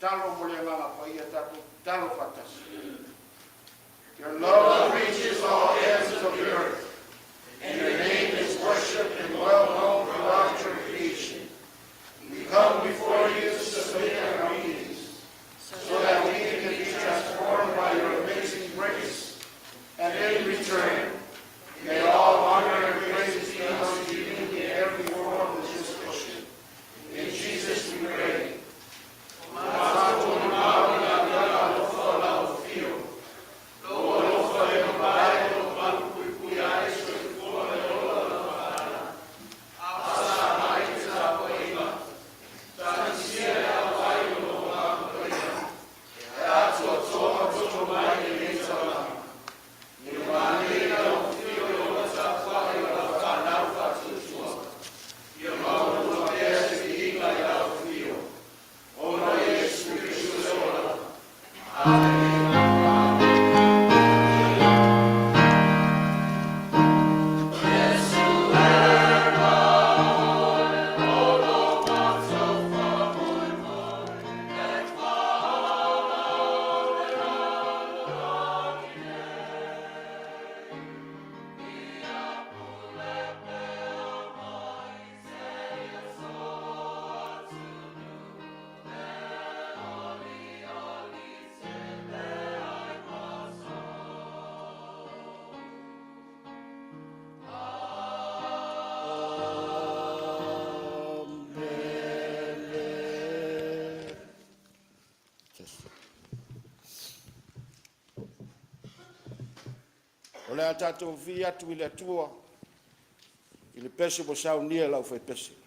talo mo le ngala pa ia tatu talo patas. Your love reaches all ends of the earth, and your name is worshipped and well known throughout your creation. We come before you to submit our needs, so that we can be transformed by your amazing grace, and in return, may all honor and praise be unto you in every form of this worship. In Jesus we pray. O le atatou vi atu i le atua, i le pese mo saunia lau fai pese.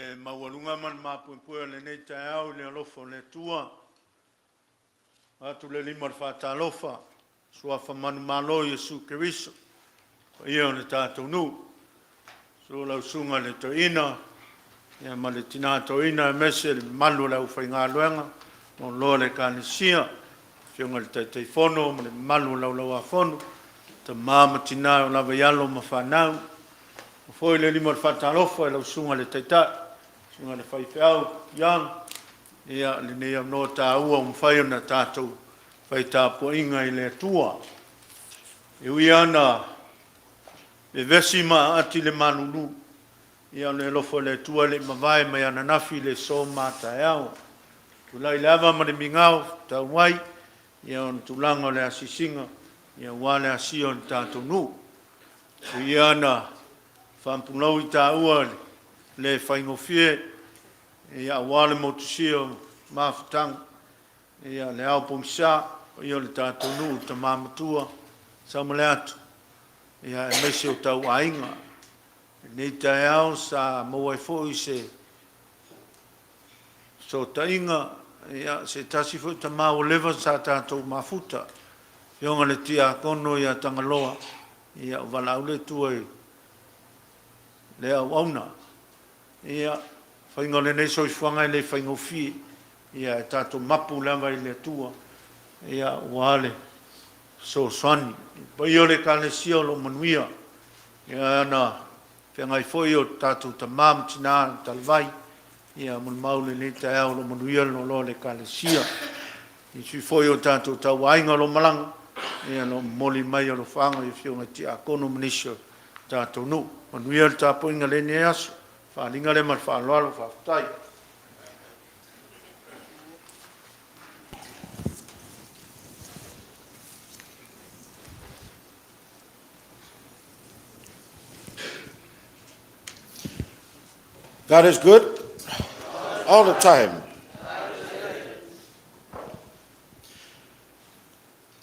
le mawalunga man mapumpua le nei taeau le alofo le tua. Atu le lima le whatalofa, sua whamanu malo Iesu Keriso. Ia o le tātou nu. So lau sunga le toina, ia ma le tina toina e mese le malu lau whai ngā luenga, no loa le kānesia, whiunga le tautailouvaa, ma le malu lau lau a whonu, ta māma tina o lawa ialo ma whanau, o foi le lima le whatalofa e lau sunga le taitai, sunga le whaiwheau, yang, ia le nei am noa tā ua umwhai na tātou whai tāpua inga i le tua. E ui ana le vesi ma ati le manulu, ia le lofo le tua le mawai mai ana nafi le so mata eao. Tulai le awa ma le mingau, tau wai, ia on tulanga le asisinga, ia wale asio ni tātou nu. Ui ana whampunau i tā ua le whaingofie, ia wale motusio mawhutang, ia le au pongsa, ia le tātou nu ta mamatua, sa male atu, ia e mese o tau ainga. Nei tae au sa mawai fōi se so tainga, ia se tasi fōi ta mau lewa sa tātou mafuta. Whionga le tia kono ia tangaloa, ia wala ule tuai le au auna. Ia whainga le nei soi whangai le whaingofi, ia e tātou mapu lewa i le tua, ia wale so swani. Pai o le kānesia lo manuia, ia ana whengai whoi o tātou ta mam tina talvai, ia mun maule le te ao lo manuia lo lo le kānesia. I sui whoi o tātou tau ainga lo malanga, ia lo moli mai o lo whanga i whiunga ti a kono manisio tātou nu. Manuia le tāpo inga le ne aso, whalinga le mar whaaloalo whaafutai. God is good all the time.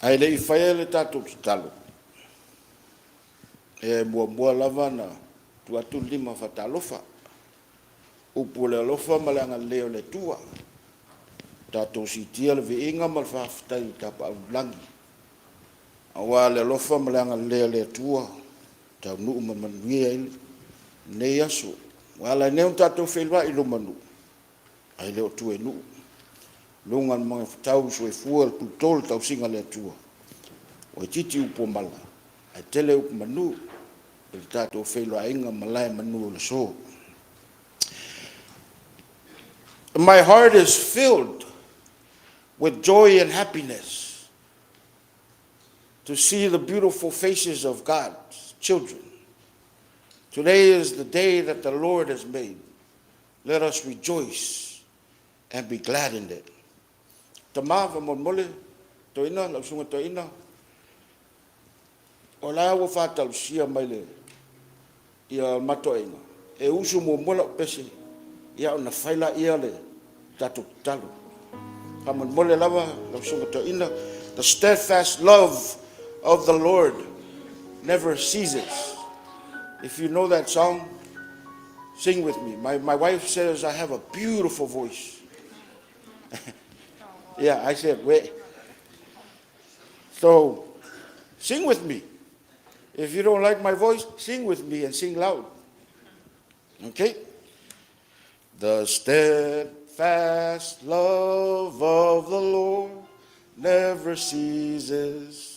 Ai le i whaia le tātou ki talo. E mua lava na tuatu lima whatalofa. Upu le alofa ma le anga leo le tua. Tātou si tia le veinga ma le whaafitai tapa au langi. Awa le alofa ma le anga leo le tua. Tau nuu ma manuia ili. Nei aso. Wala ne un tātou whelwa i lo manu. Ai leo tu e nu. Lungan mga tau so e fua tu tol tau singa le tua. O titi upo mala. Ai tele upo manu. Ele tātou whelwa inga malai manu le so. My heart is filled with joy and happiness to see the beautiful faces of God's children. Today is the day that the Lord has made. Let us rejoice and be glad in it. Tamava mon mole, toina, la sunga toina. O la wa fata lucia maile. Ia matoinga. E usu mo mola pese. Ia ona faila ia le tatu talo. Hamon mole lava, la sunga toina. The steadfast love of the Lord never ceases. If you know that song, sing with me. My wife says I have a beautiful voice. Yeah, I said, wait. So, sing with me. If you don't like my voice, sing with me and sing loud. Okay? The steadfast love of the Lord never ceases.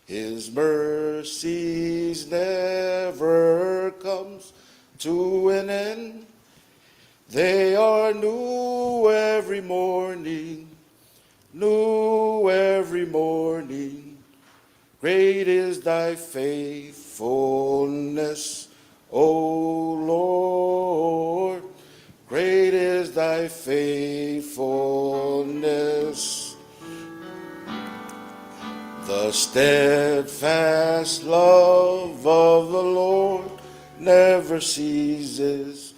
His mercies never comes to an end. They are new every morning, new every morning. Great is thy faithfulness, O Lord. Great is thy faithfulness. The steadfast love of the Lord never ceases.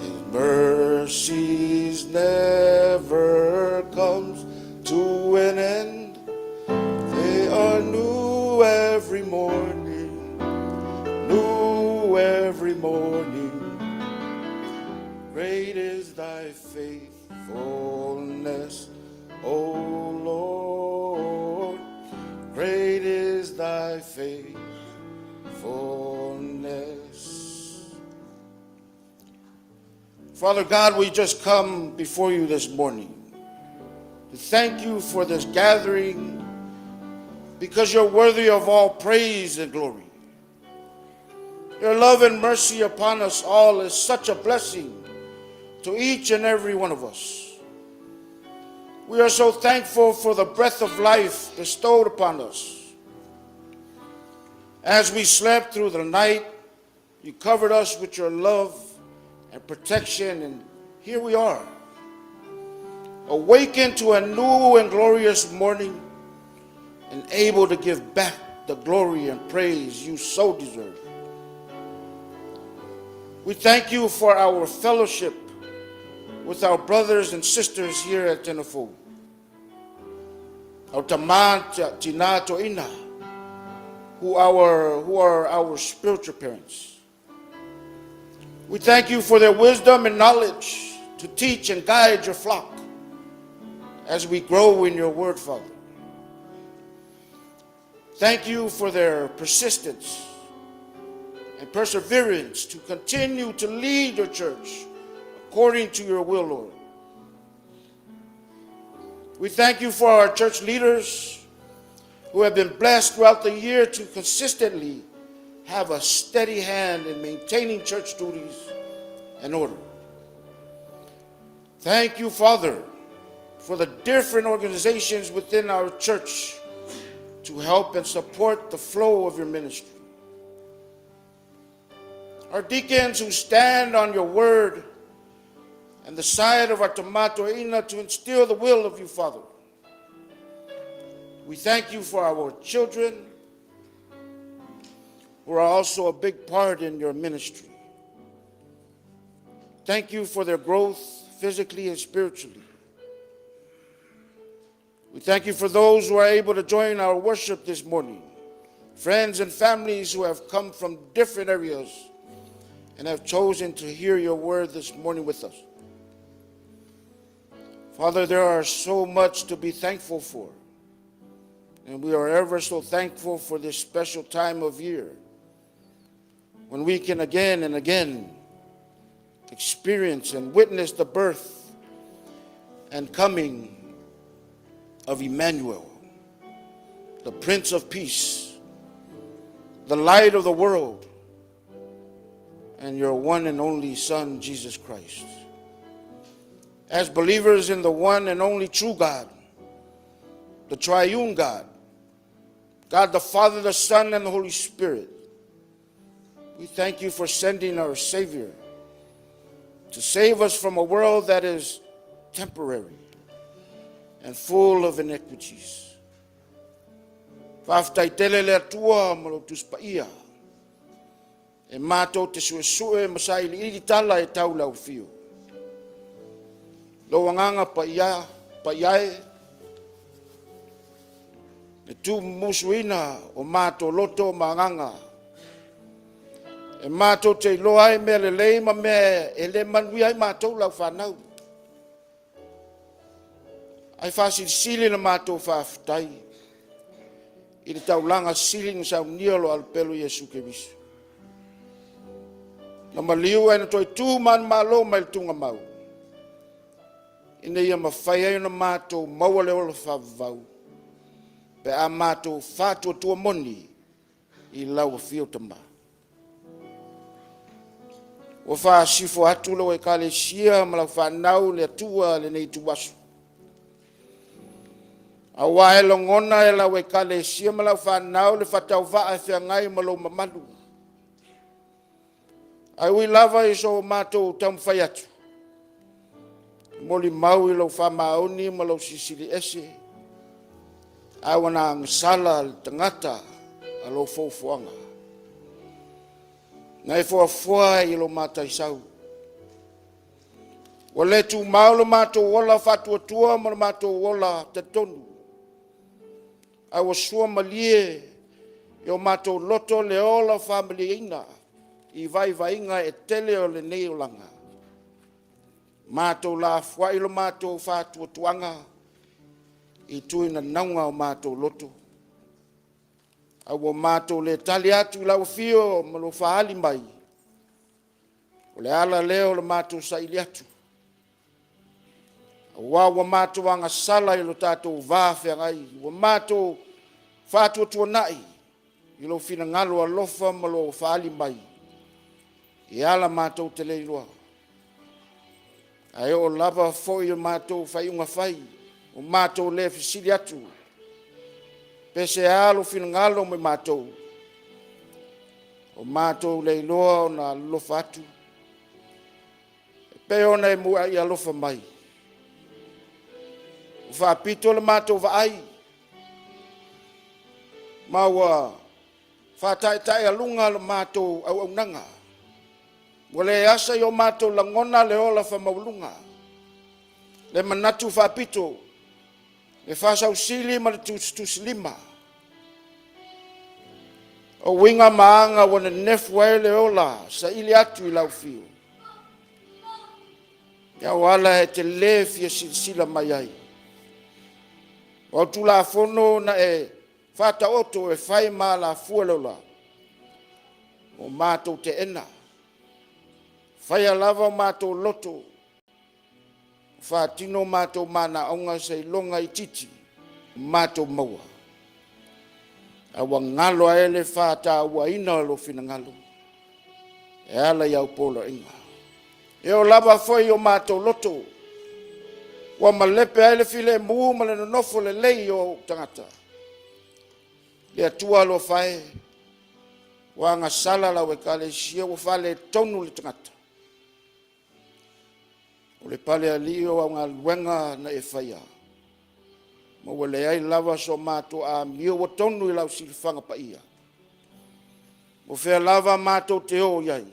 His mercies never comes to an end. They are new every morning, new every morning. Great is thy faithfulness, O Lord. Great is thy faithfulness. Father God, we just come before you this morning to thank you for this gathering, because you're worthy of all praise and glory. Your love and mercy upon us all is such a blessing to each and every one of us. We are so thankful for the breath of life bestowed upon us. As we slept through the night, you covered us with your love and protection, and here we are, awakened to a new and glorious morning, and able to give back the glory and praise you so deserve. We thank you for our fellowship with our brothers and sisters here at Etena Fou. Our taman tina to ina, who are our spiritual parents. We thank you for their wisdom and knowledge to teach and guide your flock as we grow in your word, Father. Thank you for their persistence and perseverance to continue to lead your church according to your will, Lord. We thank you for our church leaders who have been blessed throughout the year to consistently have a steady hand in maintaining church duties and order. Thank you, Father, for the different organizations within our church to help and support the flow of your ministry. Our deacons who stand on your word and the side of our tautailouvaa to instill the will of you, Father. We thank you for our children who are also a big part in your ministry. Thank you for their growth physically and spiritually. We thank you for those who are able to join our worship this morning, friends and families who have come from different areas and have chosen to hear your word this morning with us. Father, there are so much to be thankful for, and we are ever so thankful for this special time of year when we can again and again experience and witness the birth and coming of Emmanuel, the Prince of Peace, the light of the world, and your one and only Son, Jesus Christ. As believers in the one and only true God, the triune God, God the Father, the Son, and the Holy Spirit, we thank you for sending our Savior to save us from a world that is temporary and full of iniquities. Whaftaitele le atua malo tuspaia, e mātou te suesue masai li ili tala e tau lau fio. Lo wanganga pa iae, e tu musuina o mātou loto manganga, e mātou te iloa e mea le leima mea e le manui ai mātou lau whanau. Ai whasili na mātou whawhitai, i le taulanga sili na sau niolo al pelo Yesu Keriso. Na maliu e na toi tū man malo mai tunga mau. Ina ia mawhai ai na mātou maua le ola whawau. Pe a mātou whātua tua moni i lau a whio tama. O wha sifo atu lau e ka le sia ma lau whanau le atua le nei tuwasu. A wae longona e lau e ka le sia ma lau whanau le whatau waa e whiangai ma lau mamalu. Ai ui lava i so mātou tamu whai atu. Moli mau i lau whamaoni ma lau sisili ese. Ai wana ngasala le tangata a lau faufuanga. Nai fuafua i lau mātai sau. Wa le tu mau lo mātou wola whatua tua ma mātou wola te tonu. Ai wa sua malie i o mātou loto le ola whamili ina. I vai vainga e tele o le nei o langa. Mātou la fwa ilo mātou whātua tuanga. I tui na naunga o mātou loto. Awa mātou le tali atu lau fio ma lo whaali mai. O le ala leo le mātou sa ili atu. Wa mātou anga sala ilo tātou vāwhia ngai. Wa mātou whātua tuanai. Ilo fina ngalo alofa ma lo whaali mai. I ala mātou te leiloa. Ai o lava foi o mātou whai unga whai. O mātou le fisili atu. Pese alo fina ngalo me mātou. O mātou leiloa o na lofa atu. Pe ona e mua i alofa mai. O whapito le mātou vaai. Maua whātai alunga le mātou au au nanga. Wale asa yo mātou langona le ola whamaulunga. Le manatu whapito. Le whasau sili ma le tus lima. O winga maanga wana nefue le ola sa ili atu I lau fiu. Ia wala he te le fia sila mai ai. O tu la fono na e whata oto e whai maa la fualola. O mātou te ena. Whai lava mātou loto. Whātino mātou mana aunga sei longa I titi. Mātou maua. Awa ngalo a ele whāta awa ina lo fina ngalo. E ala iau pola inga. E o lava foi o mātou loto. Wa Malepeai le file mu ma le nofo le lei o tangata. Le atua lo whae. Wa nga sala la wekale sia wa whale tonu le tangata. O le pale alio au ngā luenga na e whaia. Ma wale ai lava so mātou a mio wa tonu I lau silifanga pa ia. Mo whea lava mātou te o iai.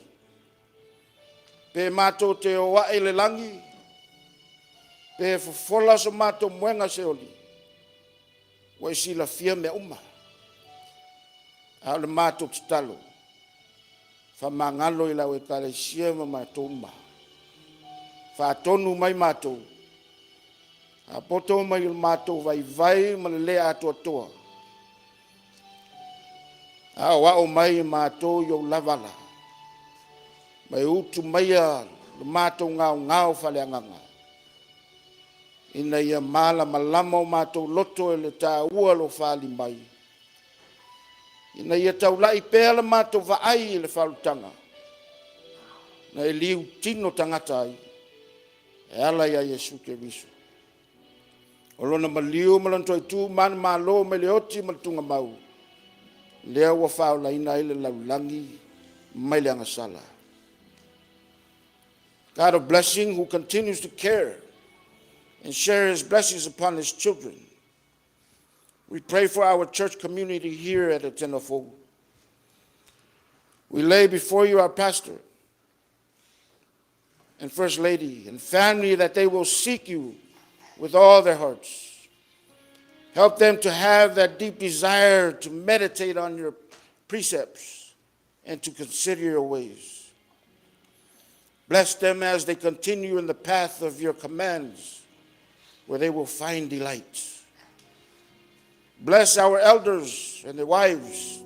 Pe mātou te o wae le langi. Pe fofola so mātou muenga se oli. Wa I sila fia me uma. A le mātou te talo. Whamangalo I lau e kare sia ma mātou uma. Whātonu mai mātou. A poto mai il mātou vai ma le lea atua toa. A wao mai mātou yo lavala. Mai utu mai a le mātou ngau whale anganga. Ina ia mala malama o mātou loto e le tā ua lo whali mai. Ina ia taulai pēa le mātou vaai le whalutanga. Na e liu tino tangata ai. E ala ia Yesu Keriso. O lona maliu malantoi tu man malo me le oti maltunga mau. Lea wa whaula ina ile laulangi mai le angasala. God of blessing who continues to care and share His blessings upon His children. We pray for our church community here at Etena Fou. We lay before you our pastor and First Lady and family that they will seek you with all their hearts. Help them to have that deep desire to meditate on your precepts and to consider your ways. Bless them as they continue in the path of your commands, where they will find delight. Bless our elders and their wives.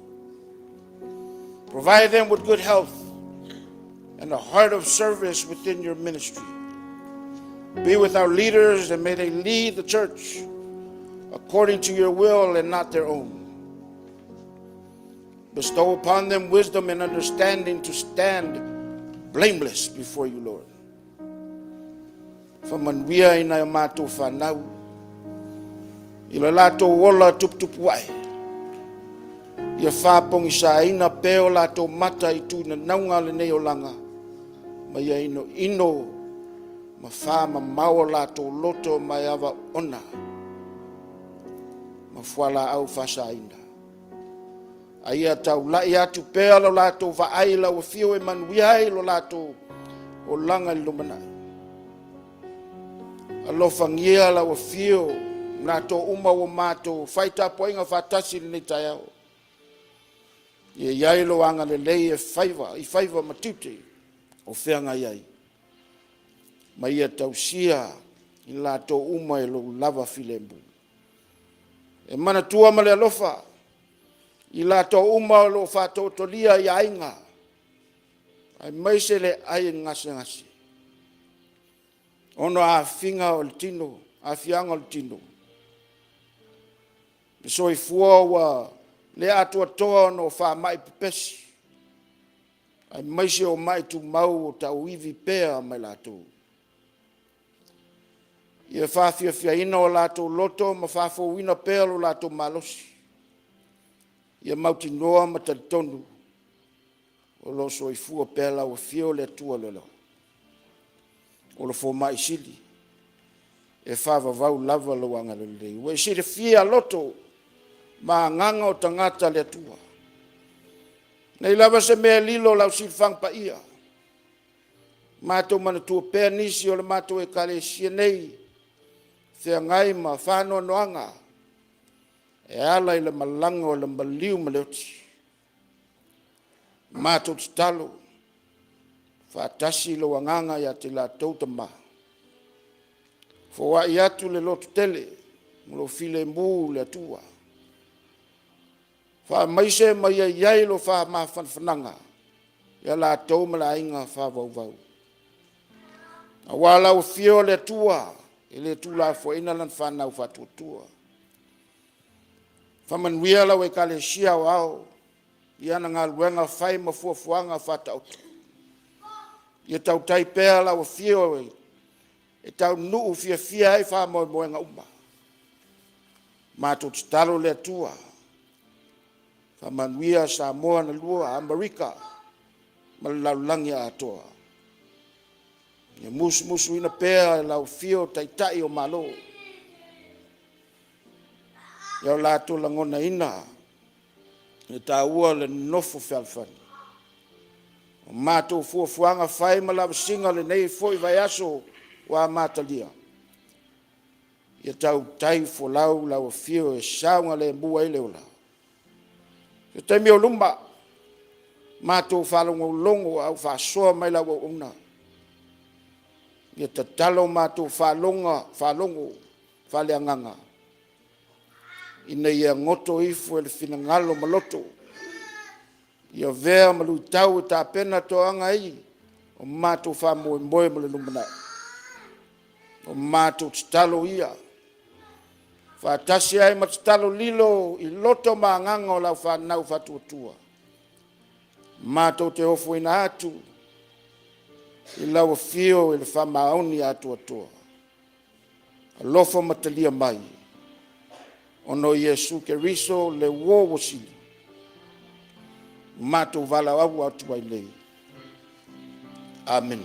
Provide them with good health and a heart of service within your ministry. Be with our leaders and may they lead the church according to your will and not their own. Bestow upon them wisdom and understanding to stand blameless before you, Lord. For Manuia ina mātou whanau, ila lātou wola tup wai. Ia whāpongi sa ina peo lātou mata I tūna naunga le nei o langa. Ma ia ino ma whāma maua lātou loto mai awa ona. Ma whala au whasa ina. Aia tau lai atu pea lo lātou vaai la o fio e manuiai lo lātou o langa I lumanai. Alofa ngia la o fio lātou uma o mātou whaita poinga whatasi ni taiao. Ia iai lo anga le lei I whaiva matute o whianga iai. ma ia tausia i latou uma e lou lava filembu. E mana tua ma le alofa i latou uma o loo fatotolia i aiga ai mai se le ai ngase. Ono afinga o le tino, afianga o le tino. Soifua ua le atuatoa no whamai pepesi. Ai maise o mai tu mau o tau iwi pēa mai lātou. Ia whawhia ina o lātou loto ma whawho wina pēa o lātou malosi. Ia mauti noa ma talitonu o lo soifua pēa lau fio le tua lelo. O lo fo mai sili. E whawavau lava lo anga lelei. Ua siri fia loto ma nganga o tangata le tua. Nei lava se mea lilo lau silfang pa ia. Mato mana tua pēa nisi o le mato e kale sia nei. Thea ngai ma whano noanga. E ala i le malanga o le maliu ma leoti. Mato talo. Whaatasi lo wanganga ya te la tautama. Fo i atu le lotu tele. Mlo file mbu le atua. Wha maise mai iai lo wha ma whananga. Ia la tau ma la inga wha vau. A wala o fio le atua. Ele tu la fo ina lan whanau whatuatua. Wha manuia la we kale sia o au. Ia na ngā luenga whai ma fuafuanga whatau. Ia tau tai pēa la o fio e. E tau nuu fia ai wha moenga uma. Mātou talo le atua. Wha manuia sa moa na lua Amerika. Ma laulangi a atoa. Ia musu ina pēa e lau fio tai o malo. Ia o lātou langona ina. E tā ua le nofo whalwhani. O mātou fuafuanga whai ma lawa singa le nei foi vai aso wa mātalia. Ia tau tai fo lau fio e saunga le mbua ile ola. Ia taimi o lumba. Mātou whalongo longo au whasoa mai lawa una. Ia tatalo mātou whalongo whaleanganga. Ina ia ngoto ifu e le finangalo maloto. Ia vea malu tau e ta pena to anga i. O mātou whamoe moe male lumana. O mātou talo ia. Whatasi ai matalo lilo i loto maanganga o lau whanau whatuatua. Mātou te ofo ina atu. I lau fio i le whamaoni atuatua. Alofo matalia mai. Ono Yesu Keriso le wo wasili. Mātou vala au atu ai lei. Amen.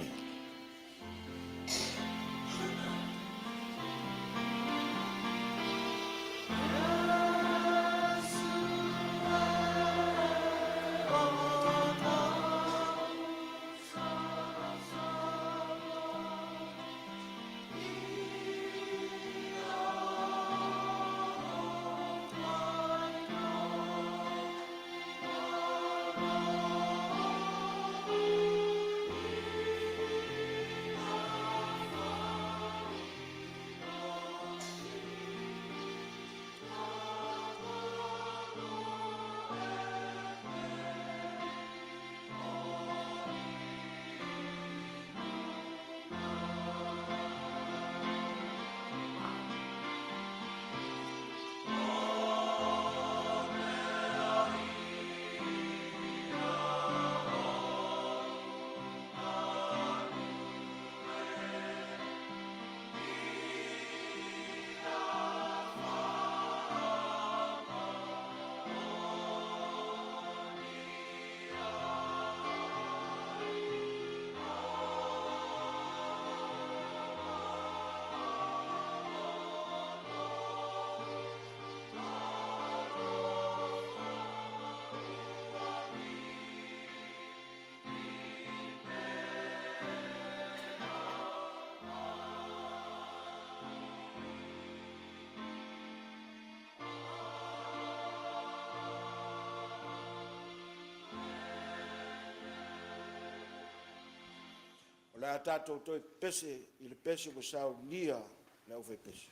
Le a tātou toi pese, i le pese ko sau nia le au fai pese.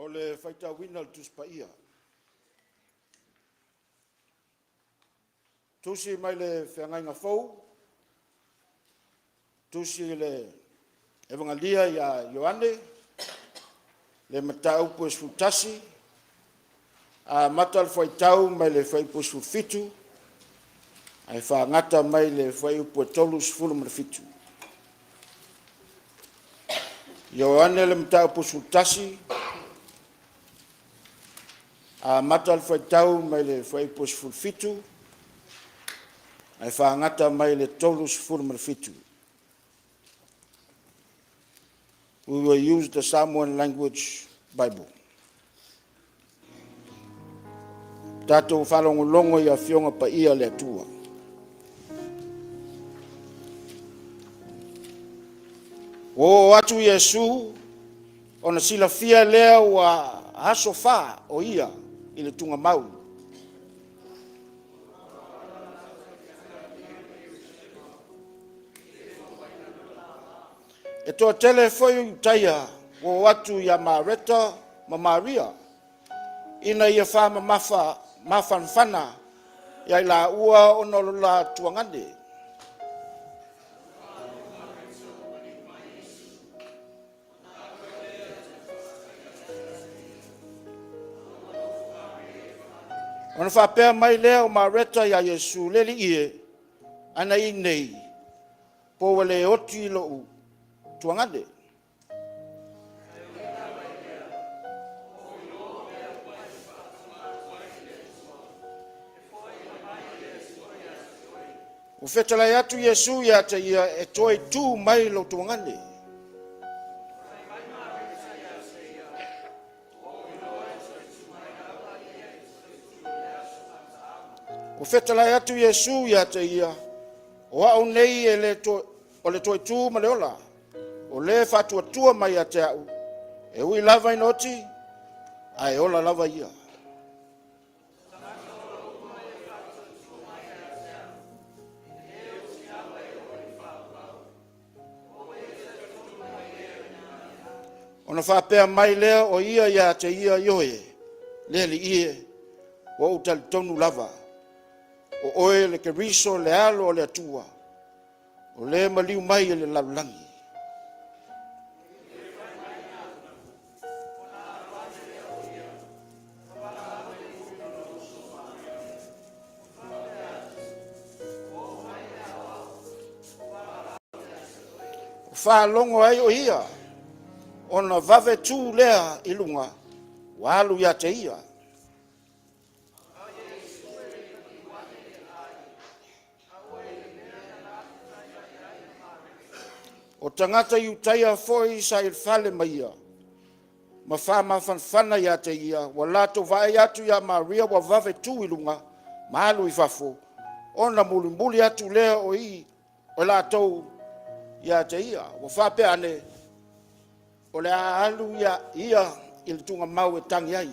o le faitauina le tusipaia. Tusi mai le Etena Fou, tusi le evangalia ia Ioane, le mataupu esfutasi, a mata le faitau mai le faipu esfufitu, ai whaangata mai le faipu e tolu sfulu ma fitu. Ioane le mataupu esfutasi, a mata le faitau mai le faipu esfufitu, ai whaangata mai le tolu sfulu ma fitu. We will use the Samoan language Bible. Tatou whalongolongo ia fionga pa ia le atua. O atu Yesu, ona sila fia lea wa haso wha o ia i le tunga mau. E toa tele foi utaia o atu ia Mareta ma Maria. Ina ia wha mafanfana ia la ua ono la tuangane. Ona whapea mai lea o Mareta ia Yesu leli ie ana i nei po wale oti lo u tuangane. O fetala atu Yesu ia te ia e toi tu mai lo tuangane. O fetala atu Yesu ia te ia o au nei e le to o le toi tu ma le ola. O le fatua tua mai a te au. E ui lava inoti, ai ola lava ia. Ona whapea mai lea o ia te ia ioe, leli ie, o utali tonu lava, o oe le keriso le alo o le atua, o le maliu mai le laulangi. Whalongo ai o ia, ona vave tu lea ilunga, walu ia te ia. O tangata iutaia foi sa il fale maia, ma wha mafanfana ia te ia, wa lato vai atu ia Maria wa vave tu ilunga, malu i fafo, ona mulimbuli atu lea o i, o lato ia te ia, wa whape ane, o le alu ia il tunga mau e tangi ai.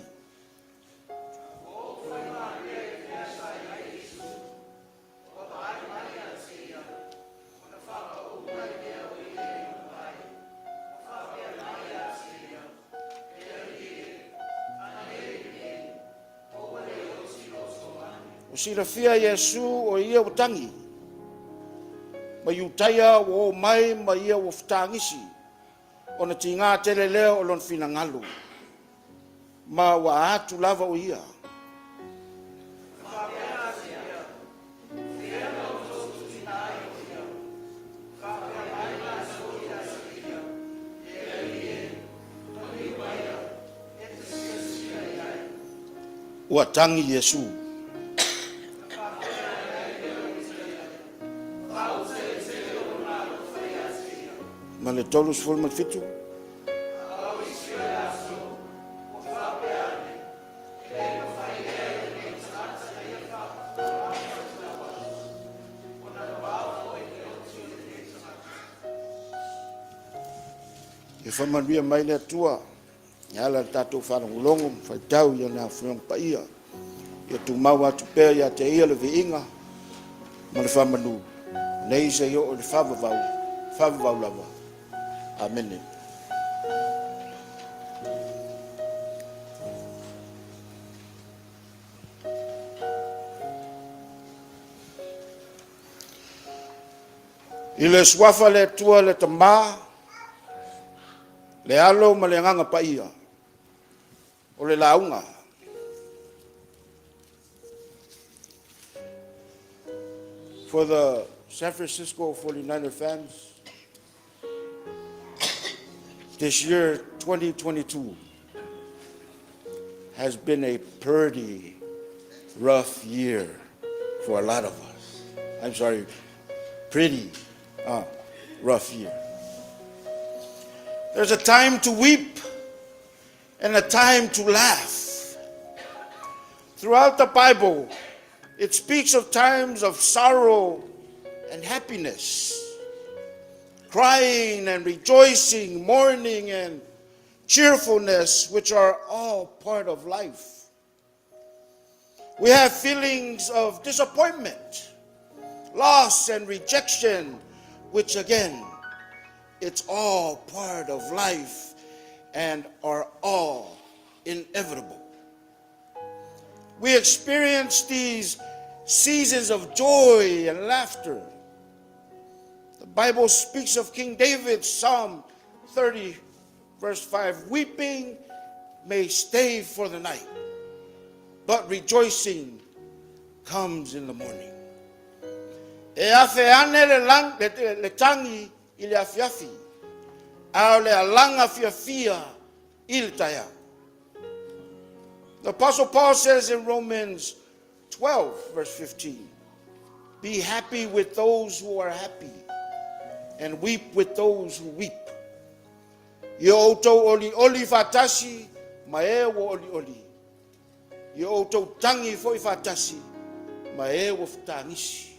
O sila fia Yesu o ia o tangi, ma iutaia o mai ma ia o ftangisi, o na tinga tele leo o lon finangalu, ma wa atu lava o ia. Ua tangi Yesu. Ma le tolu sfol ma fitu. E whamanuia mai le atua, ia la tatou whanongolongo, whaitau ia na whiong pa ia, ia tu mau atu pēr ia te ia le veinga, ma le whamanu, nei se ia o le whavavau lava. Amen. I le swafa le tua le tama, le alo ma le nganga paia, o le launga. For the San Francisco 49er fans, this year, 2022, has been a pretty rough year for a lot of us. I'm sorry, pretty rough year. There's a time to weep and a time to laugh. Throughout the Bible, it speaks of times of sorrow and happiness, crying and rejoicing, mourning and cheerfulness, which are all part of life. We have feelings of disappointment, loss and rejection, which again, it's all part of life and are all inevitable. We experience these seasons of joy and laughter. The Bible speaks of King David, Psalm 30, verse 5, weeping may stay for the night, but rejoicing comes in the morning. E afe ane le tangi i le afiafi, au le alanga fiafia i le taya. The Apostle Paul says in Romans 12, verse 15, be happy with those who are happy, and weep with those who weep. Yo oto oli fatasi, mae wo oli. Yo oto tangi foi fatasi, mae wo fatangisi.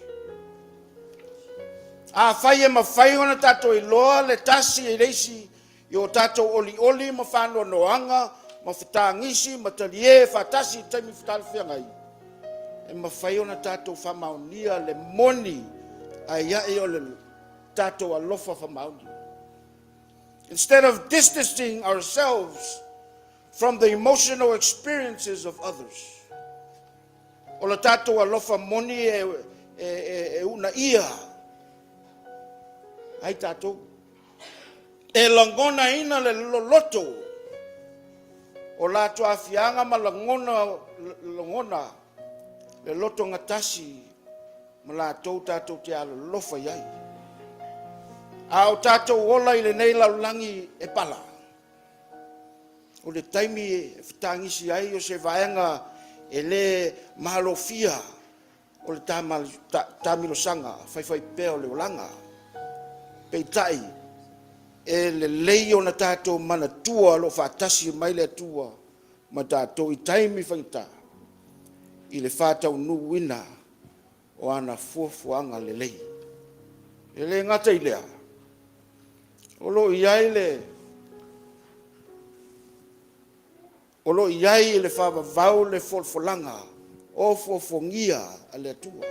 A faye mafai ona tato iloa le tasi e leisi, yo tato oli mafano noanga, mafutangisi, matalie fatasi taimi fatalfia ngai. E mafai ona tato famaunia le moni, aya e ole tato alofa famauni. Instead of distancing ourselves from the emotional experiences of others. Ola tato alofa moni e una ia. Ai tato. E langona ina le loto. O lato afianga ma langona le loto ngatasi ma lato tato te ala lofa iai. Au tato wola i le nei laulangi e pala. O le taimi e whtangisi ai o se vaenga e le mahalofia o le tamilosanga, whaiwhai pēo le olanga. Peitai e le lei o na tato mana tua lo whatasi mai le tua ma tato i taimi whaita i le whatau nuwina o ana fuafuanga le lei. E le ngata i lea. Olo iai le whavavau le folfolanga o fofongia a le atua.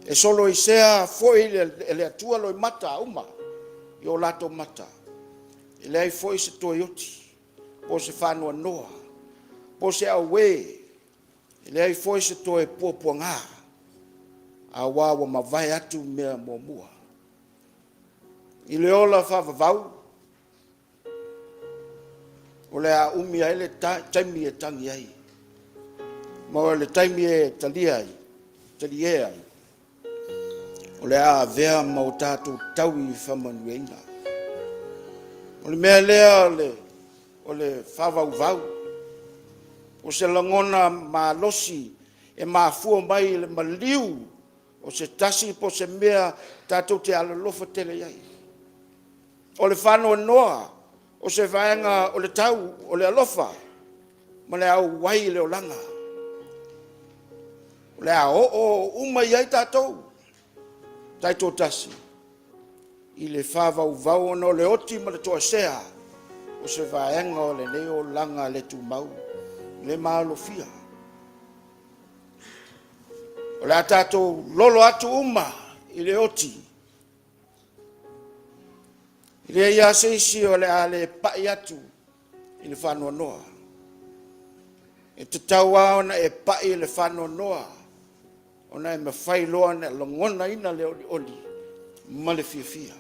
E solo i sea foi le atua lo i mata uma, i o lato mata. E lei foi se toioti, po se whanua noa, po se awe, e lei foi se toi puapuanga, a wawa mawai atu mea mua. I le ola whavavau, o le a umi ai le taimi e tangi ai, ma o le taimi e talie ai, o le a vea ma o tātou taui whamanuenga. O le mea lea o le whavauvau, o se langona ma losi e ma fua mai le maliu, o se tasi po se mea tātou te alolofa tele ai. O le whanau noa, o se vaenga o le tau, o le alofa, ma le au wai le olanga. O le a o uma iai tātou, taito tasi. I le whavau no le oti ma le toa sea, o se vaenga o le neo langa le tu mau, le maalofia. O le a tātou lolo atu uma i le oti, i le ia seisi o le a le pai atu i le whanua noa. E te taua ona e pai le whanua noa, ona e mawhai loa ne longona ina le oli oli, ma le fiafia.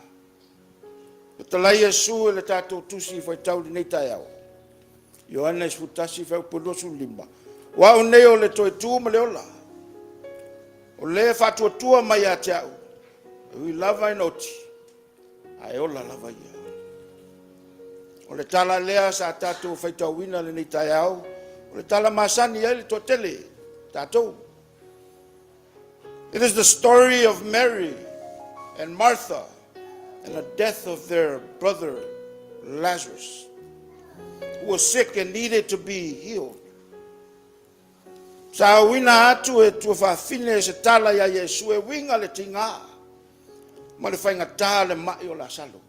O talai Iesu le tātou tusi fai tau nei tai au. Ioana isfutasi fai upolosu lima. Wa o nei o le toe tu ma le ola. O le fatuatua mai a te au. Ui lava inoti. Ai ola lava ia. O le tala lea sa tātou fai tau wina le nei tai au. O le tala masani ai le toa tele. Tātou. It is the story of Mary and Martha and the death of their brother Lazarus, who was sick and needed to be healed. Sa wina atu e tua whawhine se tala ya Yesu e winga le tinga. Ma le whainga tā le mai o la salo.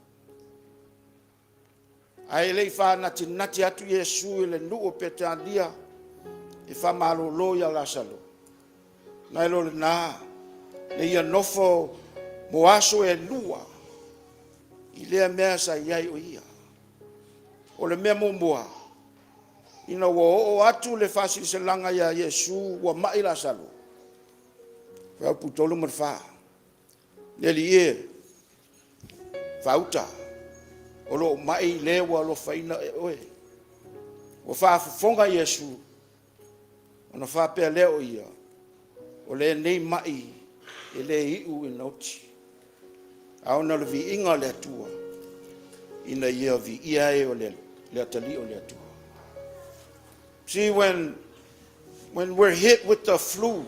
Ai lei whanati nati atu Yesu e le nuo petandia e whamalo loia la salo. Nai lo le nā, le ia nofo mo aso e lua. I lea mea sa iai o ia. O le mea momoa. Ina wo o atu le fasi se langa ya Yesu wa mai la salo. Wa putolo mo fa. Le lie. Fauta. O lo mai le wa lo faina e oe. O fa fonga Yesu. Ona fa pe le o ia. O le nei mai e le iu e noti. Au na le vi inga le atua. Ina ia vi ia e o le atali o le atua. See, when we're hit with the flu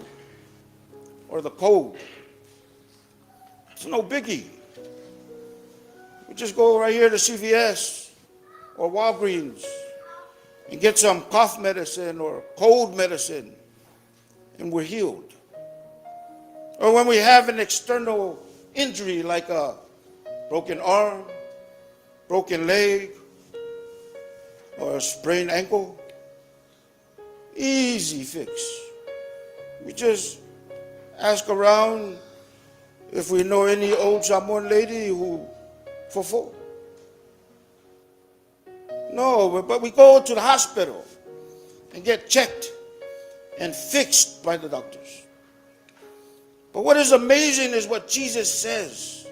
or the cold, it's no biggie. We just go right here to CVS or Walgreens and get some cough medicine or cold medicine, and we're healed. Or when we have an external injury like a broken arm, broken leg, or a sprained ankle, easy fix. We just ask around if we know any old Samoan lady who fofo. No, but we go to the hospital and get checked and fixed by the doctors. But what is amazing is what Jesus says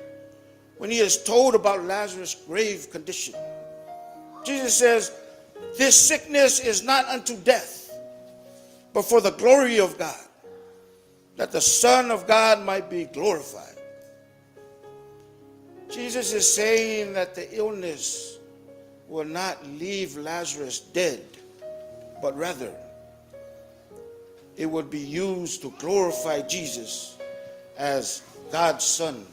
when he is told about Lazarus' grave condition. Jesus says, this sickness is not unto death, but for the glory of God, that the Son of God might be glorified. Jesus is saying that the illness will not leave Lazarus dead, but rather it would be used to glorify Jesus as God's Son.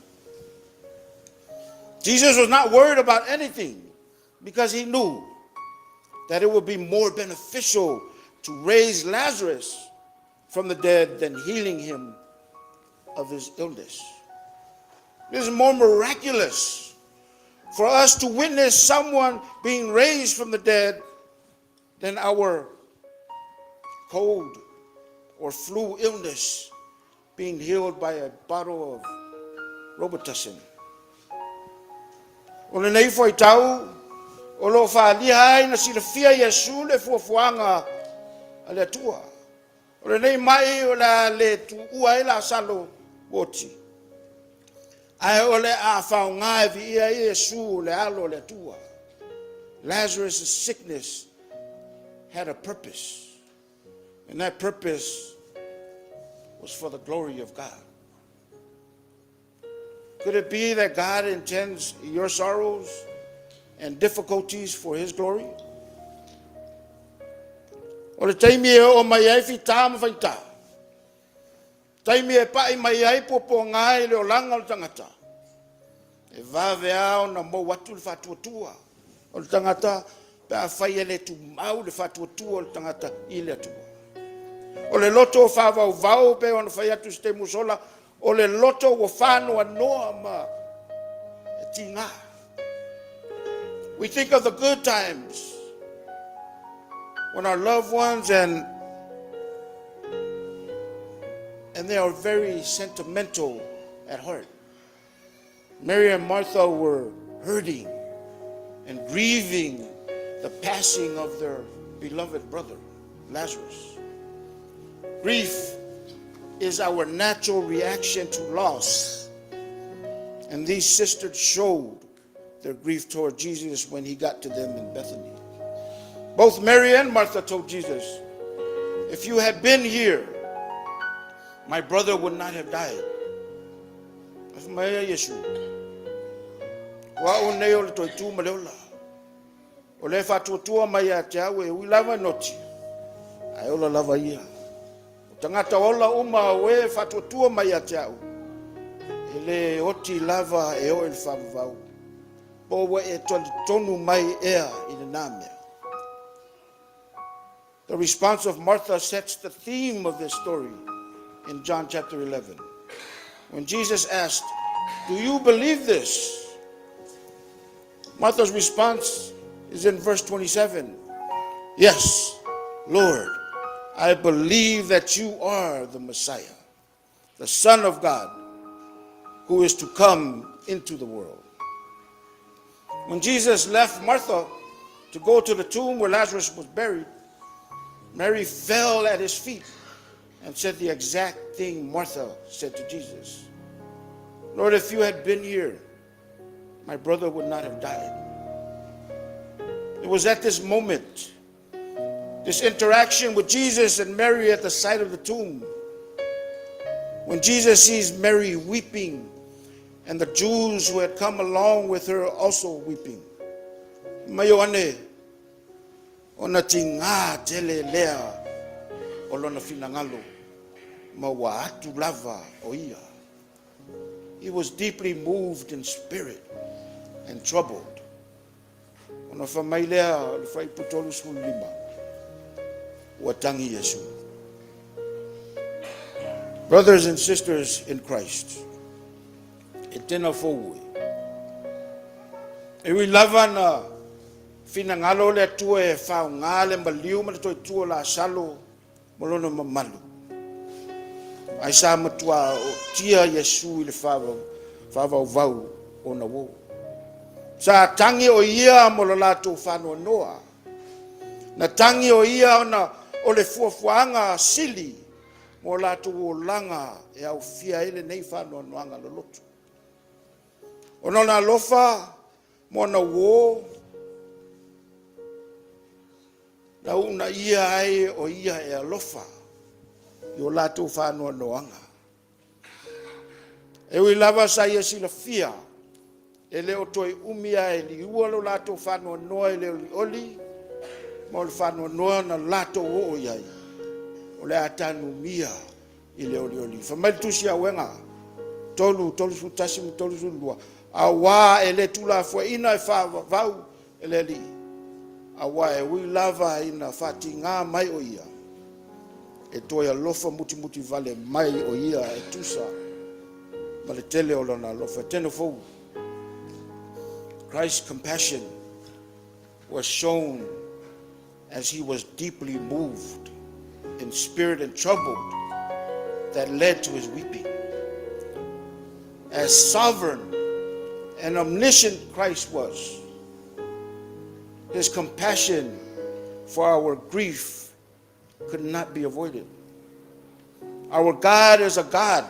Jesus was not worried about anything because he knew that it would be more beneficial to raise Lazarus from the dead than healing him of his illness. It is more miraculous for us to witness someone being raised from the dead than our cold or flu illness being healed by a bottle of Robitussin. O le nei foi tau, o lo whaaliha ai na silafia Yesu le fuafuanga a le atua. O le nei mai o la le tuua e la salo woti. Ai o le a whaunga e vi ia Yesu le alo le atua. Lazarus' sickness had a purpose. And that purpose was for the glory of God. Could it be that God intends your sorrows and difficulties for his glory? O le taimi e o mai ai fita ma faita. Taimi e pai mai ai popo ngai le o langa o tangata. E vave ao na mo watu le fatuatua. O le tangata pe a fai ele tu mau le fatuatua o le tangata i le atua. O le loto o whawau vau pe o na fai atu ste musola. O le loto o whanua noa ma e tinga. We think of the good times when our loved ones and they are very sentimental at heart. Mary and Martha were hurting and grieving the passing of their beloved brother, Lazarus. Grief is our natural reaction to loss And these sisters showed their grief toward Jesus when he got to them in Bethany. Both Mary and Martha told Jesus, if you had been here, my brother would not have died. Maya Yesu. Wa o nei o le toitu ma leola. O le fatuatua mai a te au e ui lava noti. Ai ola lava ia. O tangata ola uma we fatuatua mai a te au. E le oti lava e o il famvau. Po wa e tonu mai ea i le name. The response of Martha sets the theme of this story in John chapter 11. When Jesus asked, do you believe this? Martha's response is in verse 27. Yes, Lord, I believe that you are the Messiah, the Son of God, who is to come into the world. When Jesus left Martha to go to the tomb where Lazarus was buried, Mary fell at his feet and said the exact thing Martha said to Jesus. Lord, if you had been here, my brother would not have died. It was at this moment, this interaction with Jesus and Mary at the side of the tomb, when Jesus sees Mary weeping and the Jews who had come along with her also weeping. Mayoane, ona tinga tele lea, olona finangalo, mawa atu lava oia. He was deeply moved in spirit and troubled. Ona famailea le fai putolu lima. Watangi Yesu. Brothers and sisters in Christ, Etena Fou. Ewi lava na finangalo le tua e whao ngale mbaliu ma le toi tua la salo molono mamalu. Ai sa matua o tia Yesu i le whava vau o na wo. Sa tangi o ia mo lo lato whanua noa. Na tangi o ia o le fuafuanga sili mo lato o langa e au fia ele nei whanua noanga lo lotu. Ono na lofa mo na wo na una ia ai o ia e alofa yo lato whanua noanga. Ewi lava sa ia sila fia e leo toi umia e li ua lo lato whanua noa e leo li oli mo le whanua noa na lato o iai o le atanu mia i leo li oli. Whamai tusi a wenga tolu su tasimu tolu su lua a wā e le tula fua ina e whaava vau e le li a wā e ui lava ina whati ngā mai o ia e toi alofa muti vale mai o ia e tusa ma le tele o lana alofa. Etena Fou. Christ's compassion was shown as he was deeply moved in spirit and troubled that led to his weeping. As sovereign and omniscient Christ was, his compassion for our grief could not be avoided. Our God is a God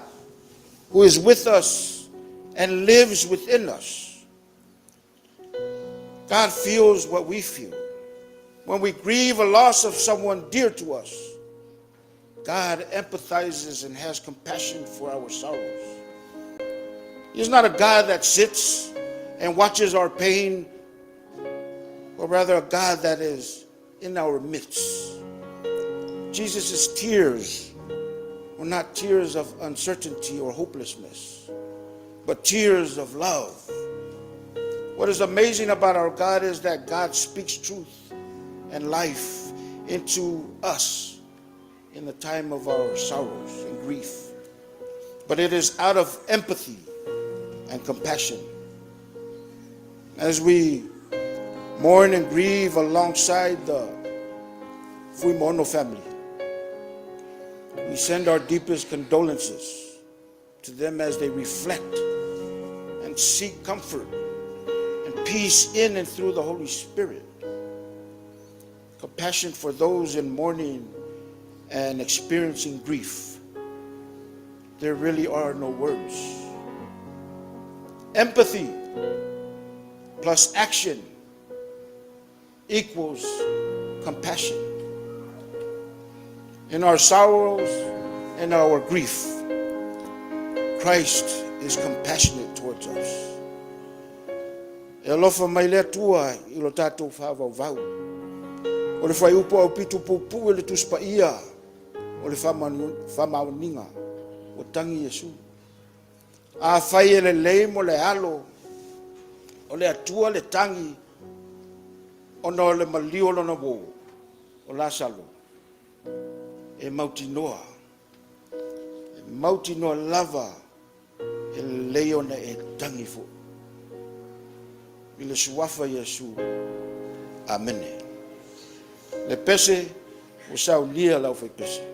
who is with us and lives within us. God feels what we feel. When we grieve a loss of someone dear to us, God empathizes and has compassion for our sorrows. He's not a God that sits and watches our pain, but rather a God that is in our midst. Jesus' tears were not tears of uncertainty or hopelessness, but tears of love. What is amazing about our God is that God speaks truth and life into us in the time of our sorrows and grief. But it is out of empathy and compassion. As we mourn and grieve alongside the Tofaeono family, we send our deepest condolences to them as they reflect and seek comfort and peace in and through the Holy Spirit. Compassion for those in mourning and experiencing grief. There really are no words. Empathy plus action equals compassion. In our sorrows and our grief, Christ is compassionate towards us. E alofa mai lea tua I lo tātou whāwau. O le whai upo au pitu pupu e le tuspa ia o le whamauninga o tangi Yesu. A whai e le lei mo le alo o le atua le tangi ona o le malio lona wō o Lazarus. E mauti noa lava e lei ona e tangi fo. I le suafa Yesu. Amene. Le pese o sau lia lau fai pese.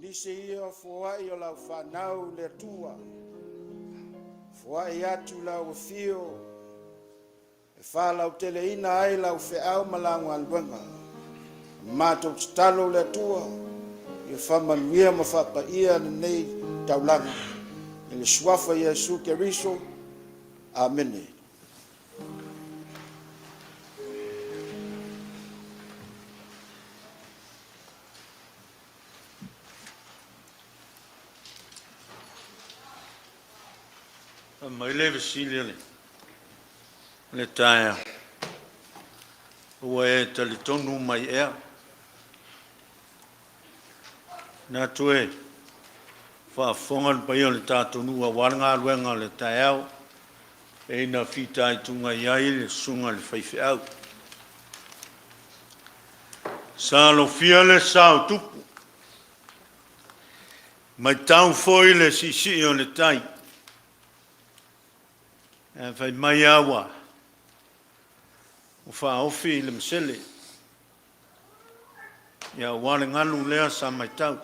lise ia foai o lau whanau le tua. Foai atu lau fio. E whalau tele ina ai lau whiau malangu alwenga. Mātou talo le tua. I whamanuia ma whapa ia nei taulanga. I le suafa Iesu Keriso. Amen. Mai le vesilia le taia. Ua e tali tonu mai ea. Nā tue, whaafonga le paia le tātonu a waranga aluenga le taiao. E ina whitai tunga iai le sunga le whaiwhi au. Sa lo fia le sao tupu. Mai tau foi le sisi o le tai. E whai mai awa. O wha ofi le msele. Ia wale nganu lea sa mai tau.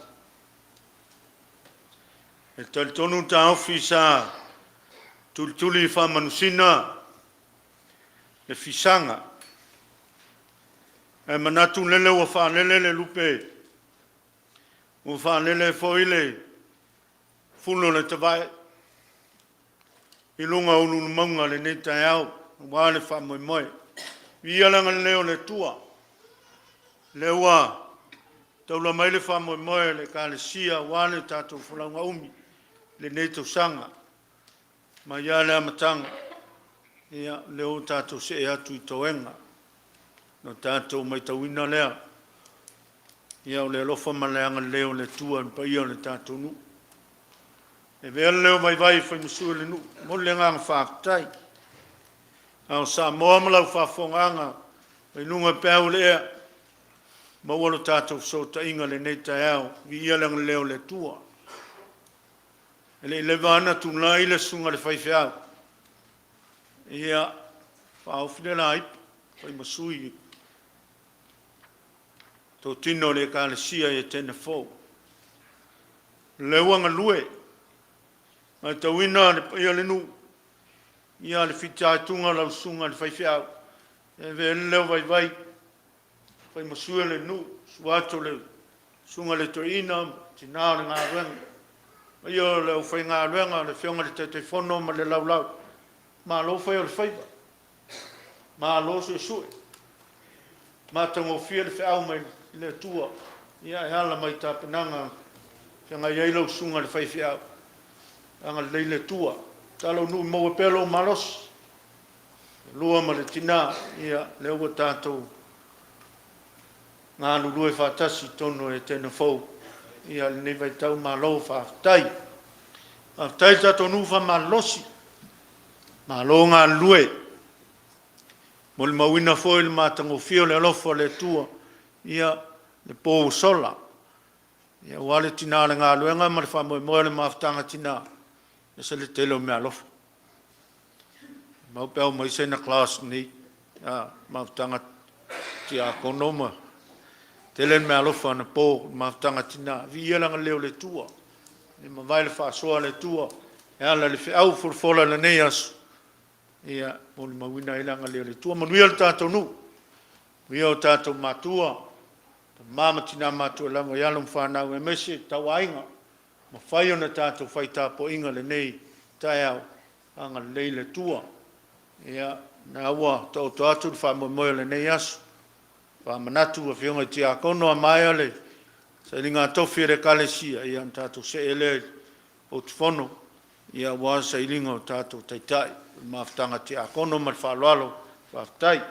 E tali tonu ta ofi sa tuli wha manusina. Le fisanga. E manatu lele o wha lele le lupe. O wha lele foi le fulo le tawai. I lunga unu maunga le ne tai au. Wale wha moi moi. Ia langa leo le tua. Lewa. Taula mai le wha moi moi le ka le sia. Wale tatou whalaunga umi. Le ne tau sanga. Ma ia le amatanga. Ia leo tatou se e atu I toenga. No tatou mai tauina lea. Ia o le alofa maleanga leo le tua. Pa ia le tatou nu. E vea leo mai vai whai musua le nu. Mo le nganga whaakutai. Ao sa moa malau whafonganga. Wai nunga pēu le ea. Ma walo tātou so ta inga le nei tai au. Vi ia langa leo le tua. E le vana tu lai le sunga le whaiwhi au. Ia whaofine la ipa. Wai masui. Tō tino le ka le sia e Etena Fou. Le wanga lue. Mai tauina le ia le nu. Ia le whitātunga lau sunga le whaiwhi au. E ve leo vai vai. Whai masua le nu. Suato le sunga le toina. Tina le ngā ruenga. Ia le o whai ngā ruenga. Le whionga le Tofaeono ma le lau lau. Ma lo whai o le whaiva. Ma lo se sue. Ma tango fia le whiau mai le tua. Ia e hala mai tāpenanga. Whianga Ailao sunga le whaiwhi au. Anga leile tua. Talo nui maua pelo malos. Lua ma le tina. Ia leo wa tātou. Ngā nulue whātasi tono e Etena Fou. Ia le nei vai tau malo whātai. Whātai tātou nuwha malosi. Malo ngā lue. Mo le mawina foi le mātango fio le alofa le tua. Ia le pō sola. Ia wale tina le ngā luenga ma le whamoe le mawhtanga tina. E se le telo me alofa. Mau pēo mai sena class ni. Mawhtanga ti a konoma. Tele me alofa na pō mawhtanga tina. Vi ia langa leo le tua. E ma vai le whasoa le tua. E ala le whiau furfola le nei asu. Ia mo le mawina ilanga leo le tua. Manuia le tātou nu. Ia o tātou matua. Mama tina matua lama ialo mwhanau. E mese tau ainga. Ma whai ona tātou whai tāpo inga le nei. Tai au. Anga leile tua. Ia na awa tau atu le wha moe le nei asu. Wha manatu a whionga ti a kono a mai ale. Sa ili ngā tofi re kalesia. Ia tātou se ele o tufono. Ia wā sa ili ngā tātou taitai. Mawhtanga ti a kono ma whaloalo. Whaftai.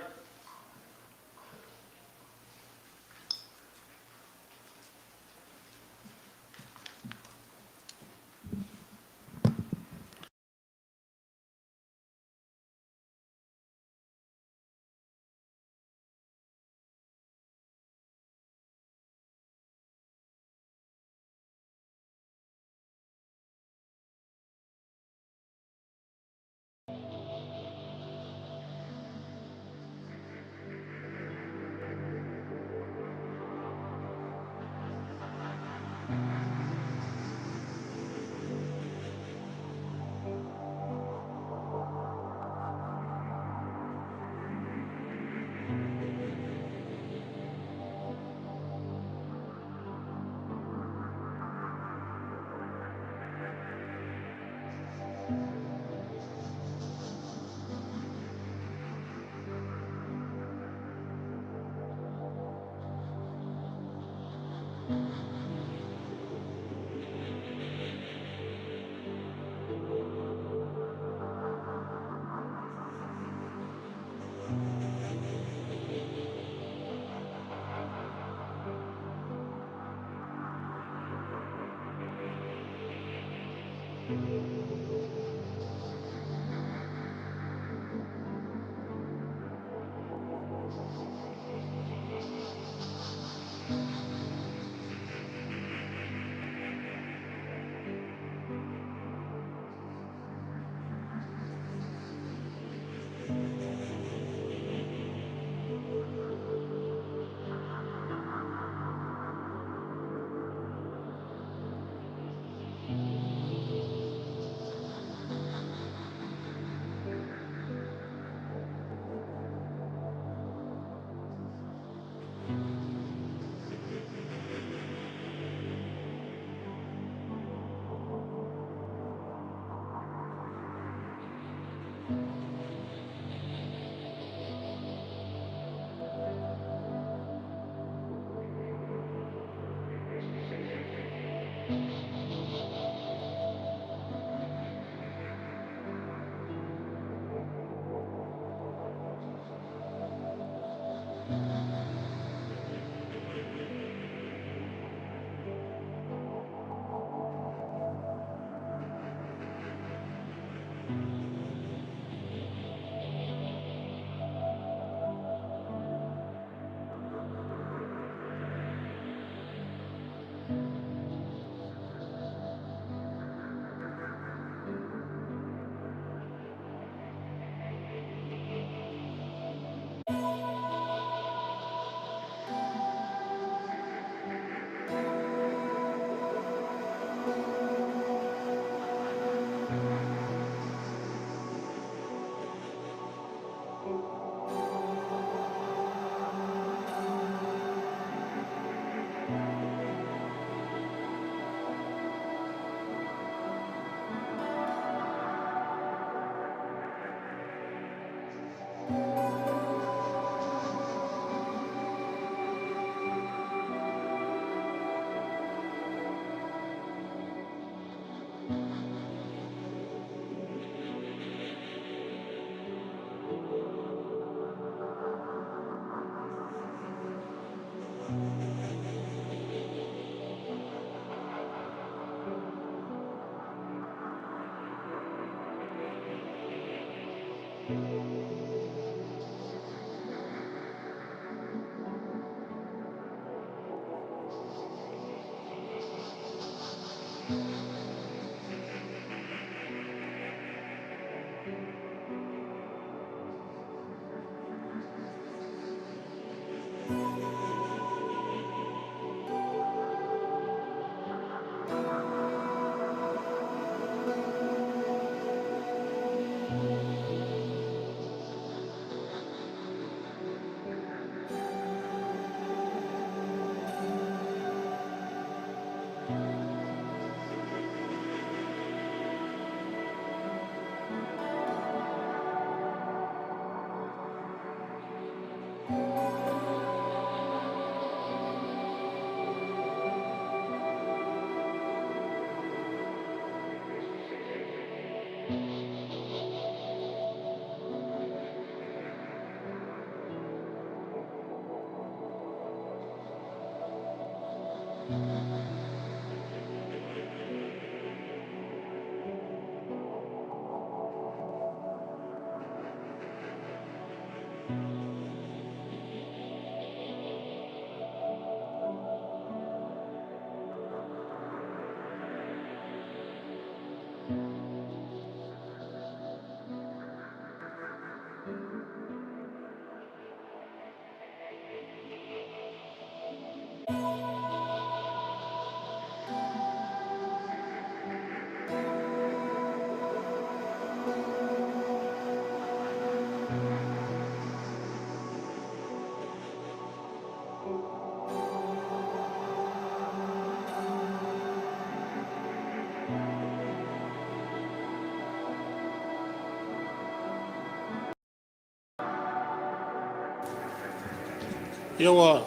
Iawa,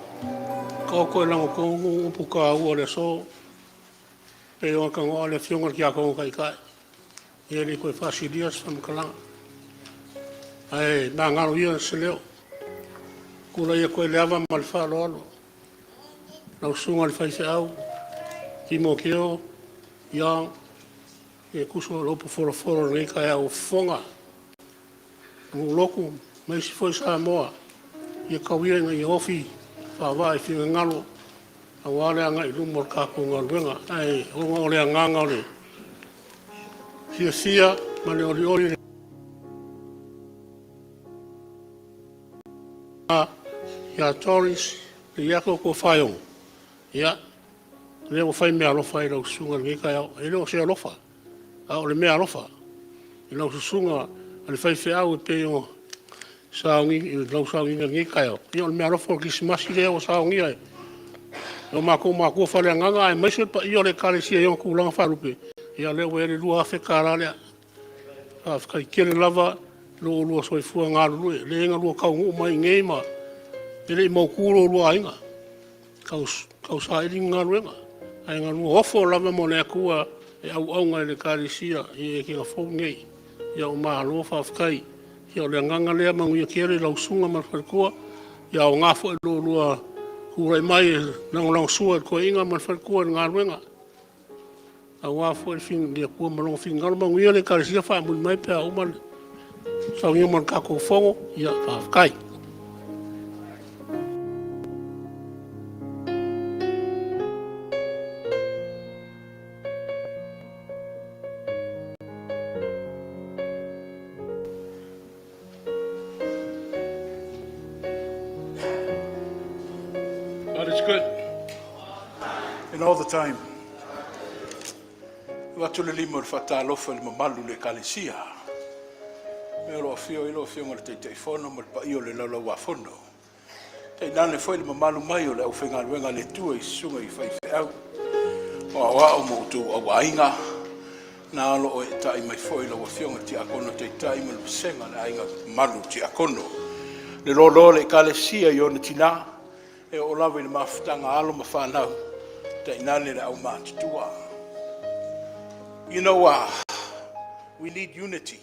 kau koe lango kongu upu ka ua le so, pe o ka ngoa le fionga ki a kongu kai kai. Ia li koe fasilias whamkalanga. Ai, nā ngaro ia se leo. Kula ia koe le awa ma le whalo alo. Lau sunga le whaise au, ki mo keo, iang, e kuso lopo foro nei kai au fonga. Ngu loku, maisi foi sa moa. Ia kauia nga i ofi, whawai whinga ngalo, a wale anga i lumo kako ngaruenga, ai, onga ole a nganga ole. Sia, mane ori ia Toris, le iako ko whaiong. Ia, leo whai mea alofa i lau sunga ngi kai au, e leo se alofa, au le mea alofa. I lau sunga, ale whai whiau e peo, saungi i lau saungi ngi kai au. Ia le mea alofa o Kerisimasi leo saungi ai. O mako whale nganga ai, maise pa i o le Kalesia i on kulanga wharupe. Ia leo e le lua awhe kāralea. Kai kere lava, lua soifua ngā lulue, le inga lua kaungu mai ngei ma. Ele i mau kūro lua inga. Kau sa iri ngā luenga. Ai ngā lua ofo lava mo le akua e au aunga le Kalesia i e ki ngā fōu ngei. Ia o maa loa whawhikai. Ia o le nganga lea manguia kere lau sunga marwharikua. Ia o ngā fo e lua kurai mai e nangolang sua ko inga marwharikua ngā luenga. A wafo e fin dia kua malonga fin ngalo manguia le Kalesia wha mui mai pia uman. Sau inga man kako fongo, ia whawhikai. God is good. And all the time. Watu le lima le whatalofa le mamalu le Kalesia. Me lo fio ngale Tofaeono ma le paio le laula wafono. Te nane foi le mamalu mai o le au whenga luenga le tua i sunga i whaife au. O awa o moutu a wainga. Na alo o e tai mai foi la wafionga ti akono te tai ma le pesenga le ainga malu ti akono. Le lolo le Kalesia i ona tina. E o lawe le mawhitanga alo ma whanau. Te nane le au mātutua. You know, we need unity.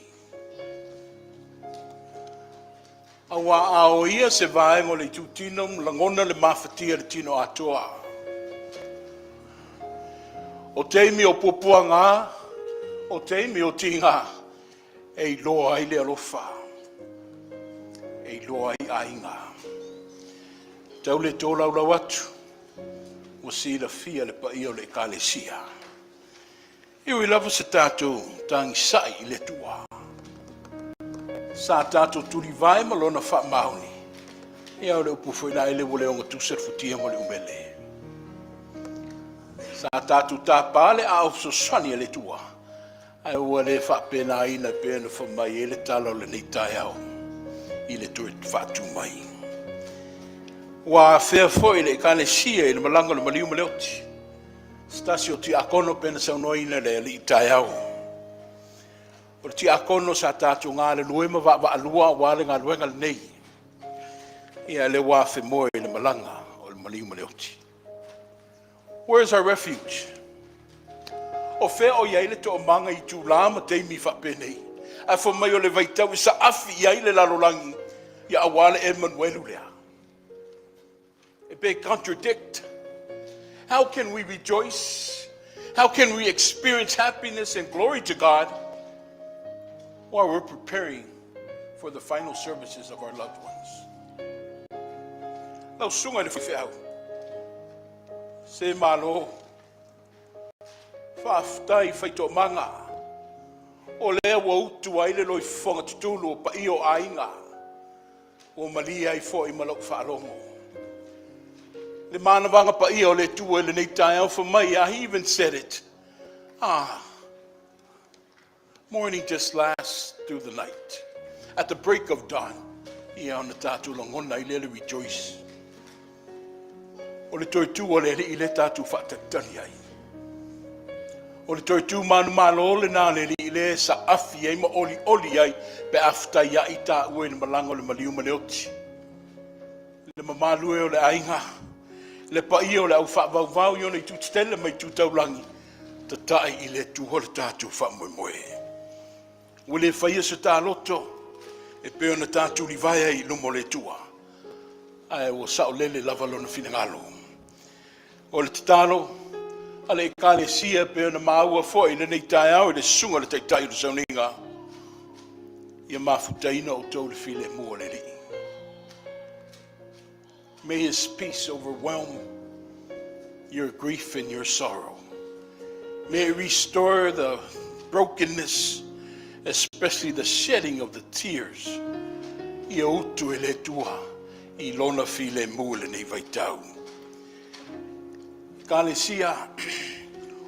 Awa ao ia se vaengo le tutino langona le mawhatia le tino atoa. O teimi o popua ngā, o teimi o tinga, e loa ai le alofa. e loa I ainga. Tau le tō lau atu, o si la fia le pa o le kalesia. Iwi lava sa tātou tangi sai I le tua. Sa tātou turi vai malona wha mauni. Ia o le upu whaina ele wole o ngatusar futia mo le umele. Sa tātou tāpale a ofso swani le tua. Ai ua le whapena ina pēna whamai ele talo le nei tai au. I le tue whatu mai. Wa whea fo le kane sia I le malanga le maliu maleoti. Stasi o ti akono pēna saunoina le li tai au. O ti akono sa tātou ngā le luema wa alua wale ngā luenga le nei. Ia le wa whe moe le malanga o le maliu maleoti. Where's our refuge? O whea o iaile to o manga I tū lama teimi whapenei. A whamai o le vaitau I sa afi iaile lalolangi ia awale Emmanuelu lea. It may contradict. How can we rejoice? How can we experience happiness and glory to God while we're preparing for the final services of our loved ones? Now, sunga le whiwhiau. Se malo. Whaftai whaito manga. O lea wa utu aile loi whonga tutulu o pa io ainga. O malia I fo I malok whaalongo. Le mana wanga pa io le tua le nei tai au for mai. He even said it. Morning just lasts through the night. At the break of dawn. Ia ona tātou langona I lele rejoice. O le toi tu o le I le tātou whaatatani ai. O le toi tu manu malo le nā le I le sa afi ai ma oli ai pe afta ia I tā ue le malango le maliu maleoti. Le mamalu e o le ainga. Le pai o le au whaavau I ona I tutstele mai tutaulangi. Ta tai I le tu hole tātou whaamoemoe. O le whaia sa tā loto. E pe ona tātou li vai ai lumo le tua. Ai o sao lele lavalona finangalo. O le tatalo. Ale kale sia pe ona maua foi le nei tai au le sunga le tai o sauninga. Ia mafutaina o tau le file mua le li. May his peace overwhelm your grief and your sorrow. May it restore the brokenness, especially the shedding of the tears. Ia utu ele tua I lona file mua le nei vaitau. Kalesia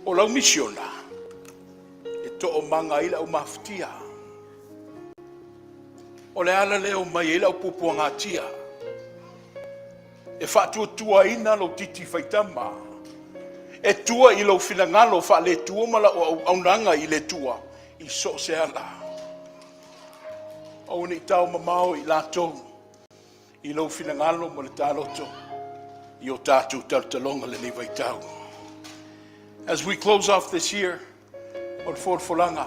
o lau misiona e to o manga ila o maftia o le ala leo mai ila o pupu ngatia e fatu tua ina lo titi faitama e tua I lo finangalo fa le tua mala o aunanga I le tua I so se ala o ni tau mamao I lato I lo finangalo mo le taloto Io tātou taltalonga le ni vaitau. As we close off this year, o le forfolanga,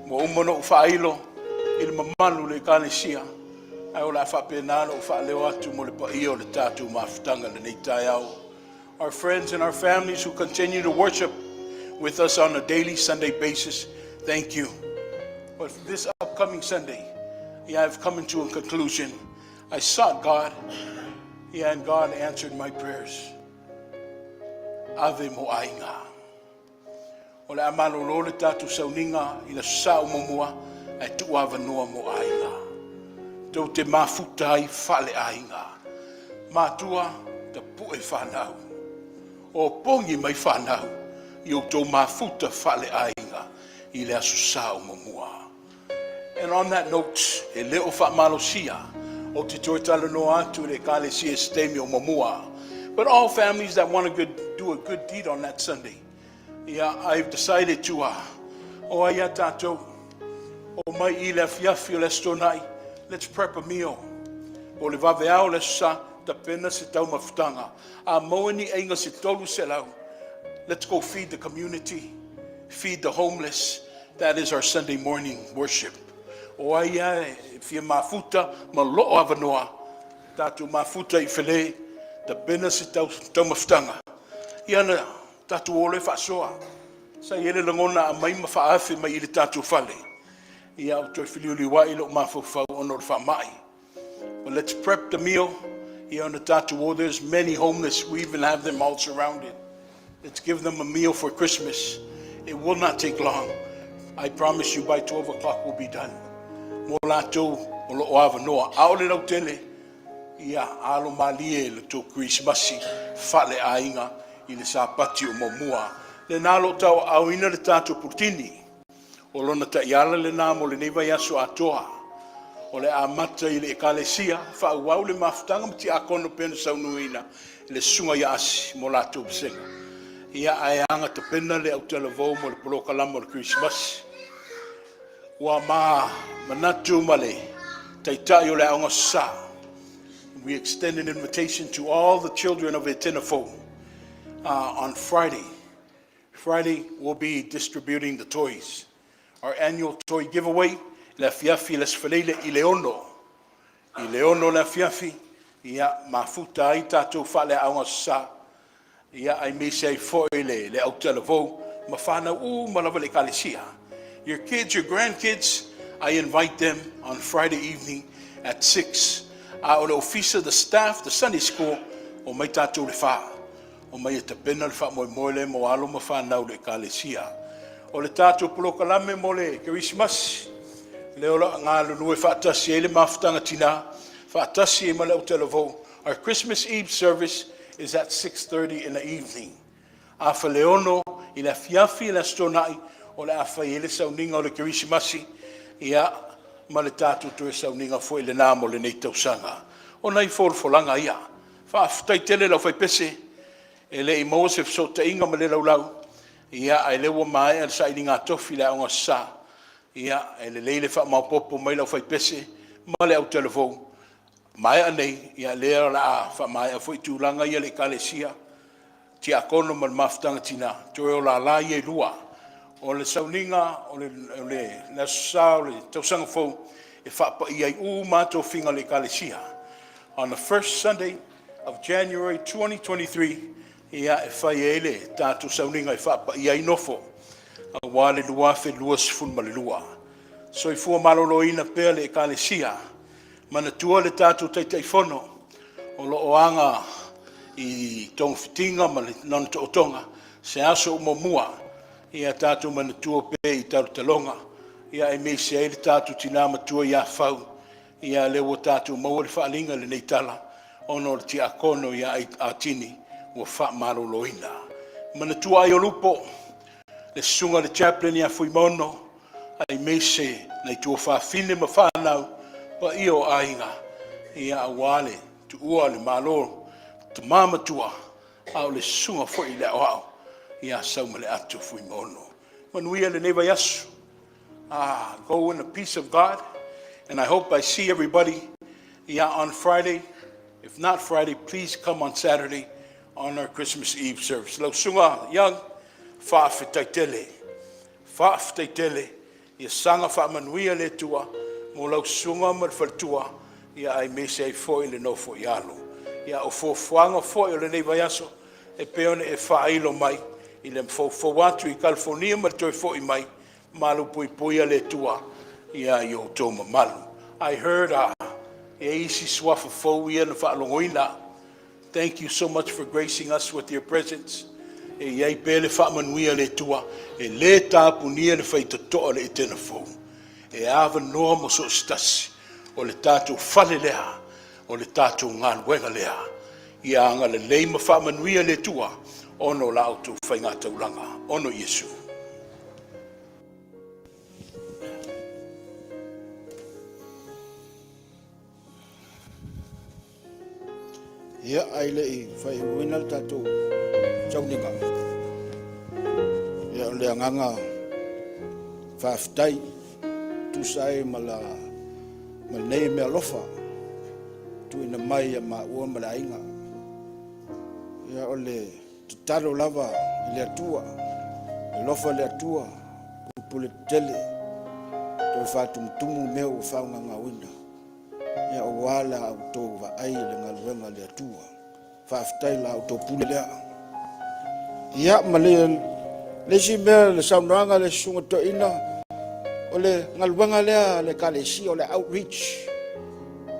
mo umono o whailo, I le mamalu le kalesia, ai o la whapenano o whaleo atu mo le pai o le tātou mawhitanga le nei tai au. Our friends and our families who continue to worship with us on a daily Sunday basis, thank you. But this upcoming Sunday, I've come into a conclusion. I sought God. Yeah, and God answered my prayers. Ave mo ainga. O le amalo lo le tatu sauninga I le sao momua ai tu avanoa mo ainga. Tau te mafuta ai fale ainga. Matua te pue whanau. O pongi mai whanau. I tau mafuta fale ainga I le asu sao momua. And on that note, e leo whamalosia. O te toitala no atu le kalesia stemi o mamua. But all families that want to do a good deed on that Sunday, yeah, I've decided to o aia tātou o mai I le afiafi o le stonai, let's prep a meal. O le vaveao le sa ta pena se tau mafutanga. A moeni ainga se tolu se lau. Let's go feed the community, feed the homeless. That is our Sunday morning worship. O aia fia mafuta ma loo avanoa tatu mafuta I fele ta pena se tau mafutanga iana tatu ole whasoa sa iele langona a mai mawhaafi mai I le tatu whale ia o toi whiliuli wa ilo mawhawhau ono le whamai But let's prep the meal here on the Decatur. There's many homeless. We even have them all surrounded. Let's give them a meal for Christmas. It will not take long. I promise you by 12 o'clock we'll be done. Molato, olo ava noa, aole lau tele, ia alo malie le to Kerisimasi, fale ainga, i le sapati o momua. Le nalo tau au ina le tato putini, o lona ta iala le namo le neva yaso atoa, o le amata i le ekalesia, fa uau le mafutanga mti akono pena saunuina, le sunga yasi, molato bisenga. Ia aianga te pena le au televou mo le poloka lamo le Kerisimasi. Wa ma manatu male taitai o le aonga sa. We extend an invitation to all the children of Etena Fou on Friday. Friday we'll be distributing the toys. Our annual toy giveaway, la fiafi les falele Ileono. Ileono la fiafi, ia mafuta ai tatou fale aonga sa. Ia ai me sei foile le au televou, mafana malawa le kalesia. Your kids, your grandkids, I invite them on Friday evening at 6. O le ofisa, the staff, the Sunday school, o mai tātou le wha. O mai te pena le wha moe le mo alo ma whanau le kalesia. O le tātou polokalame mo le Kerisimasi. Le ola ngā lunu e whaatasi e le mawhutanga tina. Whaatasi e ma le au televou. Our Christmas Eve service is at 6:30 in the evening. A Tofaeono i le fiafi le stonai o le awhaiele sauninga o le Kerisimasi, ia ma le tātou toe sauninga fo i le nāmo le nei tausanga. O nei folanga ia, whaafutai tele lau whai pese, e le i Moses so te inga ma le laulau, ia ai lewa mai al sa i ngā tofi le aonga sa, ia e le leile wha maupopo mai lau whai pese, ma le au televou, mai anei, ia lea la a wha mai a fo i tūlanga ia le kalesia, ti akono ma le mafutanga tina, toe o la la i e lua, o le sauninga, o le sa, o le tausanga fou, e whapa i ai mātou whinga le kalesia. On the first Sunday of January 2023, ia e whai ele tātou sauninga e whapa i ai nofo, a wale lua whe lua sifun ma le lua. So i fua malolo ina pēr le kalesia, mana tua le tātou tautailouvaa, o lo oanga i tong fitinga ma le non to otonga, se aso umomua, ia tātou manatua pe i talonga, ia e me se le tātou tina matua ia whau, ia lewa tātou maua le whaalinga le nei tala, ono le tia akono ia a tini, ua wha maloloina. Manatua ai o lupo, le sunga le chaplain ia fui mono, ai me se nei tua whaafine ma whanau, pa io ainga, ia awale, tu ua le malolo, tu mamatua, au le sunga fui le au, ia saumale atu fui mono. Manuia le neva yasu. Go in the peace of God. And I hope I see everybody on Friday. If not Friday, please come on Saturday on our Christmas Eve service. Lau sunga young, whaafetaitele. Whaafetaitele. Ia sanga whaamanuia le tua. Mo lau sunga marwhatua. Ia ai mese foi le no foi alo. Ia o fofuanga foi le neva yasu. E peone e whaailo mai. I le mfo atu I California ma toi fo I mai malu pui le tua ia I o toma malu. I heard e isi swafa fo ia na whaalongoina. Thank you so much for gracing us with your presence. E iai pele whaamanuia le tua e le tāpunia le whaitotoa le Etena Fou. E ava noa mo so stasi o le tātou whale lea o le tātou ngāluenga lea. Ia anga le leima whaamanuia le tua ono la auto whainga taulanga. Ono Yesu. Ia aile I whai uina tatou tauninga. Ia le anganga whaafitai tusai ma nei mea lofa tuina mai a ua ma la inga. Ia ole talo lava le atua, le lofa le atua, pupule tele, to fatum tumu meu faunga ngawina. Ia o wala au to va ai le ngaluenga le atua, faaftai la au to pule lea. Ia ma le si mea le saunanga le sunga to ina, o le ngaluenga lea le kalesi o le outreach,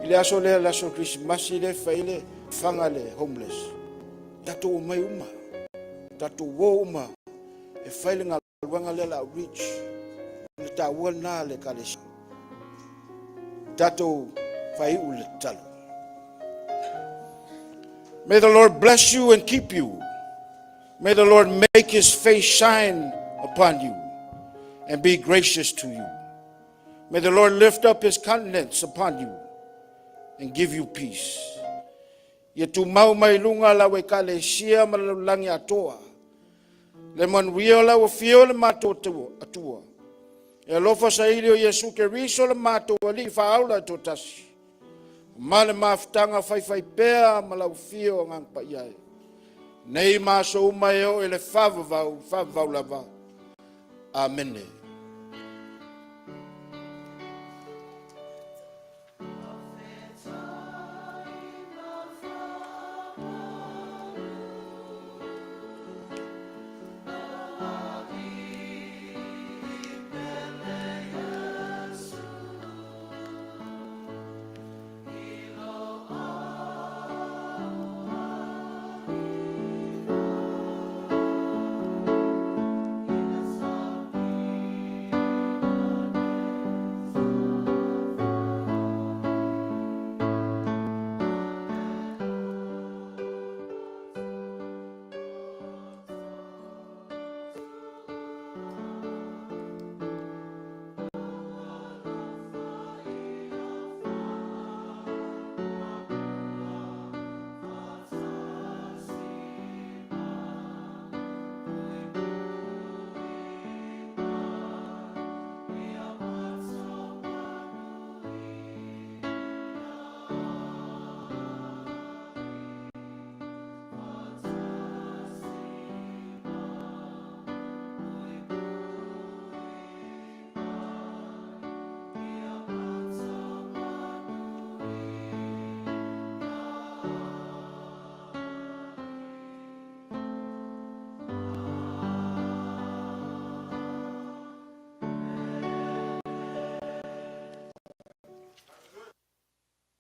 Le aso le laso Kerisimasi le faile fanga le homeless. Tato mai uma. Tato wo uma. E faile ngalwanga le la rich. Le ta wona le kalesi. Tato fai ule talo. May the Lord bless you and keep you. May the Lord make his face shine upon you and be gracious to you. May the Lord lift up his countenance upon you and give you peace. Ye tu mau mai lunga la we kalesia malalangi atoa. Le manuia la o fio le mato atua. E lofa sa ilio Yesu Keriso le mato ali faula totasi. Male maftanga fai pea malau fio ngang pa iai. Nei maso umai o ele favavau lava. Amen.